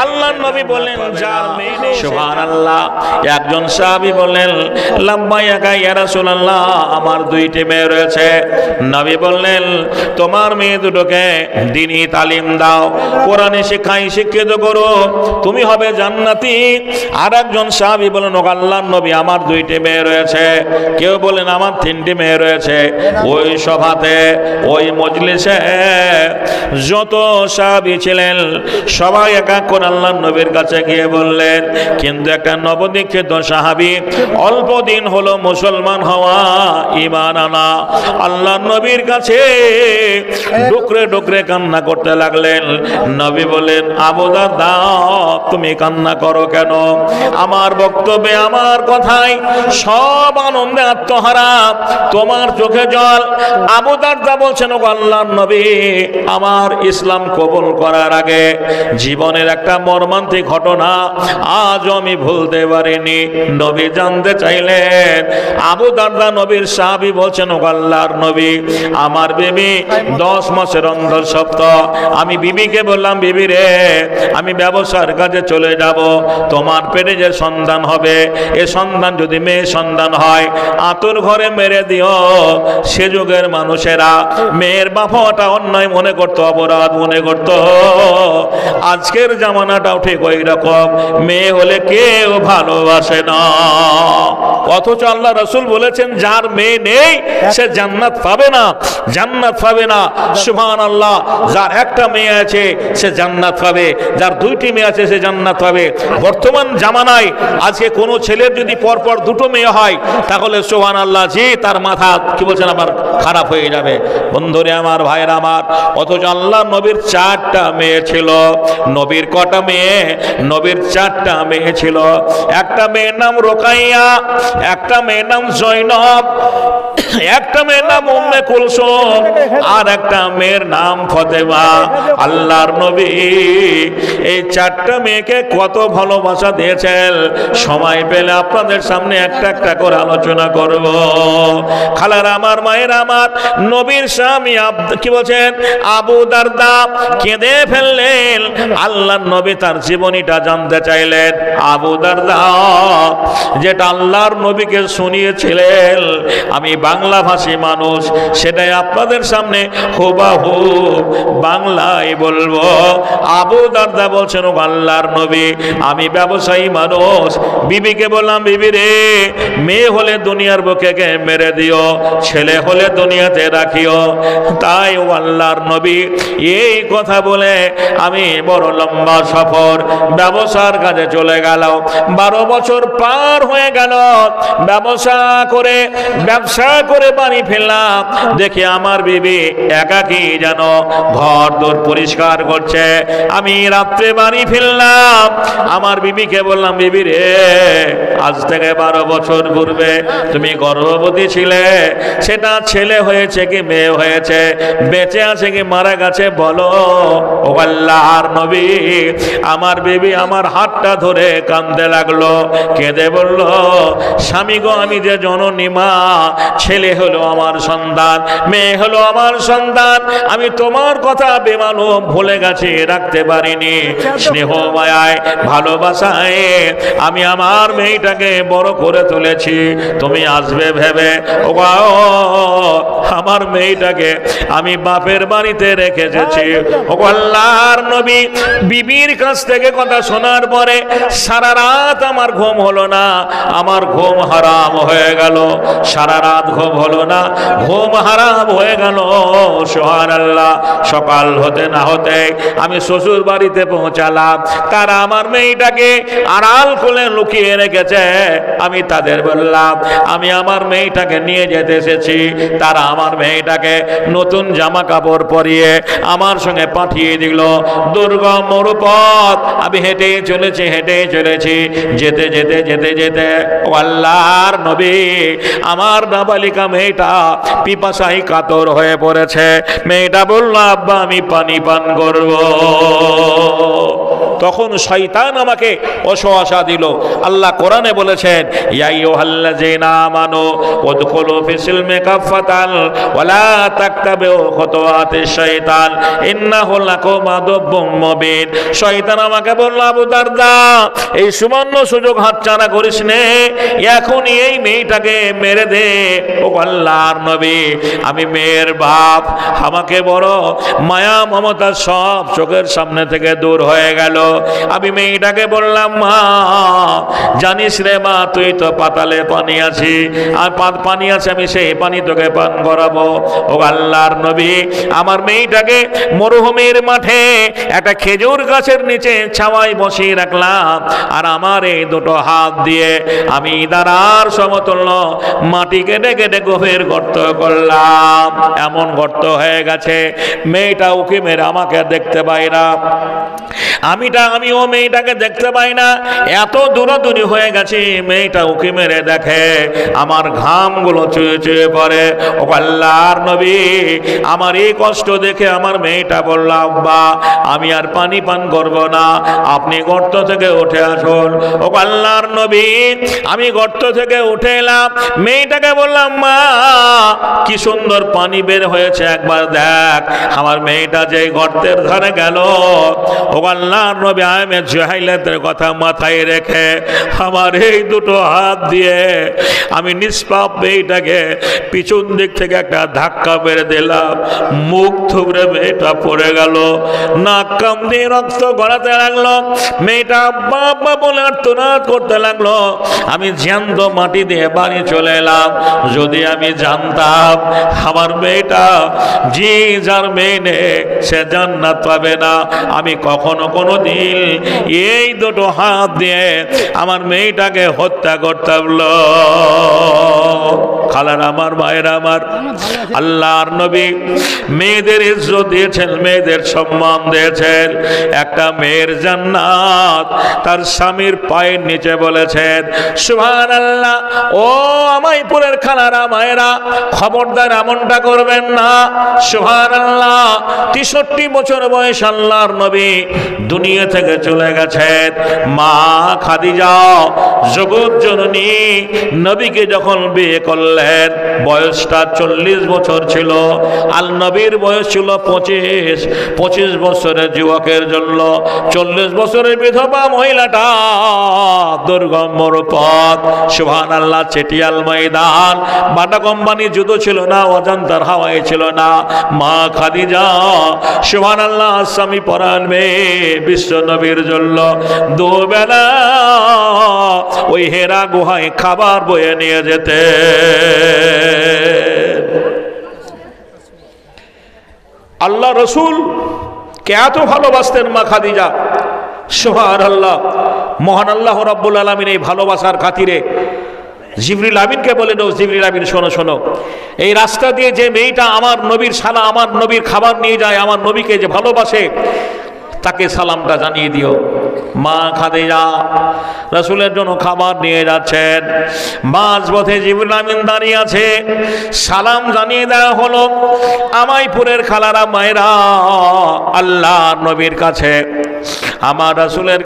আল্লাহর নবী বললেন যার মেয়ে নেই। সুবহানাল্লাহ। একজন সাহাবী বললেন লাব্বাইকা ইয়া রাসূলুল্লাহ, আমার দুইটি মেয়ে রয়েছে। নবী বললেন তোমার মেয়ে দুটোকে দ্বীনি তালিম দাও, কোরআনে শিক্ষায় শিক্ষিত করো, তুমি হবে জান্নাতি। আর একজন সাহাবী বলেন ও আল্লাহর নবী আমার দুইটি মেয়ে রয়েছে। কেউ বলেন আমার তিনটি মেয়ে রয়েছে। ওই সভাতে ওই মজলিসে যত সাহাবী ছিলেন সবাই এক এক করে আল্লাহর নবীর কাছে গিয়ে বললেন, কিন্তু একটা নবদীক্ষিত সাহাবী অল্প দিন হলো মুসলমান হওয়া, ঈমান আনা, আল্লাহর নবীর কাছে ডুকরে ডুকরে কান্না করতে লাগলেন। নবী বলেন আবু দারদা তুমি কান্না করো কেন? আমার বক্তব্যে আমার কথায় সব আনন্দে আত্মহারা, তোমার চোখে জল। আবু দারদা বলছেন ও আল্লাহর নবী আমার ইসলাম কবুল করার আগে জীবনের একটা মর্মান্তিক ঘটনা আজ আমি ভুলতে পারিনি। নবী জানতে চাইলেন। আবু দারদা নবীর সাহাবী বলছেন ও আল্লাহর নবী আমার বিবি 10 মাসের অন্তঃসত্ত্ব। আমি বিবিকে বললাম বিবি রে আমি ব্যবসার কাজে চলে যাব, তোমার পেটে যে সন্তান হবে এ সন্তান যদি মেয়ে সন্তান হয় আতুর ঘরে মেরে দিও। সে যুগের মানুষেরা মেয়ের বাবাটা অন্যায় মনে করতো, অপরাধ মনে করতো। আজকের জামানাটাও ঠিক ওই রকম, মেয়ে হলে কেউ ভালোবাসে না। অথচ আল্লাহ রাসূল বলেছেন যার মেয়ে নেই সে জান্নাত পাবে না, জান্নাত পাবে না। সুবহানাল্লাহ। যার একটা মেয়ে আছে সে জান্নাত পাবে, যার দুইটি মেয়ে আছে সে জান্নাত পাবে। বর্তমান জামানায় আজকে কোনো ছেলের যদি পরপর দুটো মেয়ে হয় তাহলে সুবহানাল্লাহ জি তার মাথা কি বলছেন আবার খারাপ হয়ে যাবে। বন্ধুরে আমার, ভাইরা আমার, অথচ আল্লাহ নবীর 4টা মেয়ে ছিল। নবীর কটা মেয়ে? নবীর 4টা মেয়ে ছিল। একটা মেয়ের নাম রোকাইয়া, একটা মেয়ের নাম জয়নব, একটা মেয়ের নাম উম্মে কুলসুম, আর একটা মেয়ের নাম ফাতেমা। আল্লাহর নবী এই 4টা মেয়েকে কত ভালোবাসা দিয়েছেন। সময় পেলে আপনাদের সামনে একটা একটা করে আলোচনা করব। খালার আমার, মায়ের আমার, নবীর স্বামী কি বলছেন আবু দারদা কেঁদে ফেললেন। আল্লাহর নবী তার জীবনীটা জানতে চাইলেন। আবু দারদা যেটা আল্লাহর নবীকে শুনিয়েছিলেন, আমি বাংলা ভাষী মানুষ, সেটাই আপনাদের সামনে হুবহু বাংলায় বলবো। আবু দারদা বলছেন ও আল্লাহর নবী আমি ব্যবসায়ী মানুষ, বিবিকে বললাম বিবি রে মেয়ে হলে দুনিয়ার বুকে মেরে দিও, ছেলে হলে দুনিয়াতে রাখিও। তাই ও আল্লাহর নবী এই কথা বলে আমি বড় লম্বা সফর ব্যবসার কাজে চলে গেল। 12 বছর পার হয়ে গেল। ব্যবসা করে বাড়ি ফেললাম, দেখি আমার বিবি একাকী যেন ঘর দোর পরিষ্কার করছে। আমি রাত্রে বাড়ি ফেললাম, আমার বিবিকে বললাম বিবি রে আজ থেকে 12 বছর পূর্বে তুমি গর্ভবতী ছিলে, সেটা ছেলে হয়েছে কি মেয়ে হয়েছে, বেঁচে আছে কি মারা গেছে বলো। ও আল্লাহর নবী আমার বিবি আমার হাতটা ধরে কাঁদতে লাগলো, কেঁদে বলল স্বামী গো আমি যে জননী মা, ছেলে হলো আমার সন্তান, মেয়ে হলো আমার সন্তান, আমি তোমার কথা বেমালুম ভুলে গেছি, রাখতে পারিনি। স্নেহ মায়ায় ভালোবাসায় আমি আমার মেয়েটাকে বড় করে তুলেছি, তুমি আসবে ভেবে ও আমার মেয়েটাকে আমি বাপের বাড়িতে রেখে এসেছি। ও আল্লাহর নবী বিবির কাছ থেকে কথা শোনার পরে সারা রাত আমার ঘুম হলো না, আমার ঘুম হারাম হয়ে গেল। সারা রাত ঘুম হলো না, ঘুম হারাম হয়ে গেল। সুবহানাল্লাহ। সকাল হতে না হতে আমি শ্বশুর বাড়িতে পৌঁছালাম। তারা আমার মেয়েটাকে আড়াল করে লুকিয়ে রেখেছে। আমি তাদের বললাম আমি আমার মেয়েটাকে নিয়ে যেতে এসেছি। তারা আমার মেয়েটাকে নতুন জামা কাপড় পরিয়ে আমার সঙ্গে পাঠিয়ে দিল। দুর্গম মরুপথ আমি হেঁটে চলেছি। যেতে যেতে যেতে যেতে ও আল্লাহর নবী আমার নাবালিকা মেয়েটা পিপাসায় কাতর হয়ে পড়েছে। মেয়েটা বলল আব্বা আমি পানি পান করব। তখন শয়তান আমাকে ওয়াসওয়াসা দিল। আল্লাহ কোরআনে বলেছেন, ইয়া আইয়ুহাল্লাযীনা আমানু উদখুলু ফিস-সিলমি কাফফাতান ওয়া লা তাত্তাবিউ খুতুওয়াতিশ শাইতান ইন্নাহু লাকুম আদুব্বুম মুবিন। শয়তান আমাকে বলল, আবু দারদা, এই সুবর্ণ সুযোগ হাতছাড়া করিস নে, এখনই এই মেয়েটাকে মেরে দে। ও আল্লাহর নবী, আমি মেয়ের বাপ, আমাকে বড় মায়া মমতা সব চোখের সামনে থেকে দূর হয়ে গেল। আমি মেয়েটাকে বললাম, মা জানিস রে মা, তুই তো পাতালে পানি আছি, আর পানি আছে, আমি সেই পানি তোকে পান করাবো। ও আল্লাহর নবী, আমার মেয়েটাকে মরুভূমির মাঠে একটা খেজুর গাছের নিচে ছাওয়ায় বসিয়ে রাখলাম, আর আমার এই দুটো হাত দিয়ে আমি দাঁড়ার সমতুল্য মাটি কেটে কেটে গভীর গর্ত করলাম। এমন গর্ত হয়ে গেছে মেয়েটা উকি মেরে আমাকে দেখতে পাই না, আমিও মেয়েটাকে দেখতে পাই না। এত দূরাদূরি হয়ে গেছে, মেয়েটা উকি মেরে দেখে, আমার ঘামগুলো চুয়ে চুয়ে পড়ে। ও আল্লাহর নবী, আমার এই কষ্ট দেখে আমার মেয়েটা বলল, আব্বা আমি আর পানি পান করব না, আপনি গর্ত থেকে উঠে আসুন। ও আল্লাহর নবী, আমি গর্ত থেকে উঠে এলাম, মেয়েটাকে বললাম, মা কি সুন্দর পানি বের হয়েছে, একবার দেখ। আমার মেয়েটা যে গর্তের ধারে গেল, ও আল্লাহর নবী আয়ামে জাহিলিয়াতের কথা মাথায় রেখে আমার এই দুটো হাত দিয়ে আমি নিষ্পাপ মেয়েটাকে পিছন দিক থেকে একটা ধাক্কা মেরে দিলাম, মুখ থুবড়ে মেয়েটা পড়ে গেল, নাক কান দিয়ে রক্ত গড়াতে লাগলো, মেয়েটা বাবা বলে আর্তনাদ করতে লাগলো। আমি জ্যান্ত মাটি দিয়ে বাড়ি চলে এলাম। যদি আমি জানতাম আমার মেয়েটা যে যার মেয়ে নে সে জান্নাত পাবে না, আমি কখনো কোনো দিন এই দুটো হাত দিয়ে আমার মেয়েটাকে হত্যা করতাম না। খালার আমার, মায়ের আমার, আল্লাহর নবী মেয়েদের ইজ্জত দিয়েছেন, মেয়েদের সম্মান দিয়েছেন। একটা মেয়ের জান্নাত তার স্বামীর পায়ের নিচে বলেছেন সুবহানাল্লাহ। ও আমাইপুরের খালারা মায়েরা, খবরদার এমনটা করবেন না। সুবহানাল্লাহ, 63 বছর বয়স আল্লাহর নবী দুনিয়া থেকে চলে গেছেন। মা খাদিজা জগৎ জননী নবীকে যখন বিয়ে করলেন বয়সটা 40 বছর ছিল, আল নবীর বয়স ছিল 25 বছরের যুবকের জন্য 40 বছরের বিধবা মহিলাটা দুর্গম মরুপথ। সুবহানাল্লাহ, চেটিয়াল ময়দান, বাটা কোম্পানি যুদ্ধ ছিল না, অজান্তার হাওয়াই ছিল না। মা খাদিজা সুবহানাল্লাহ স্বামী পরাণ মেয়ে বিশ্ব নবীর জন্য দুবেলা ওই হেরা গুহায় খাবার বয়ে নিয়ে যেতে। আল্লাহ রসুল কে এত ভালোবাসতেন মা খাদিজা। সুবহানাল্লাহ, মহান আল্লাহ রাব্বুল আলামিন এই ভালোবাসার খাতিরে জিবরিল আমিনকে বলেন, ও জিবরিল আমিন শোনো শোনো, এই রাস্তা দিয়ে যে মেয়েটা আমার নবীর শালা আমার নবীর খাবার নিয়ে যায়, আমার নবীকে যে ভালোবাসে, তাকে সালামটা জানিয়ে দিও। মা খাদিজা রাসূলের জন্য খাবার নিয়ে যাচ্ছেন, মাঝপথে জিবরিল আমিন দাঁড়িয়ে আছে, সালাম জানিয়ে দেওয়া হলো। আমাইপুরের খালারা মায়েরা, আল্লাহর নবীর কাছে আমার রাসূলের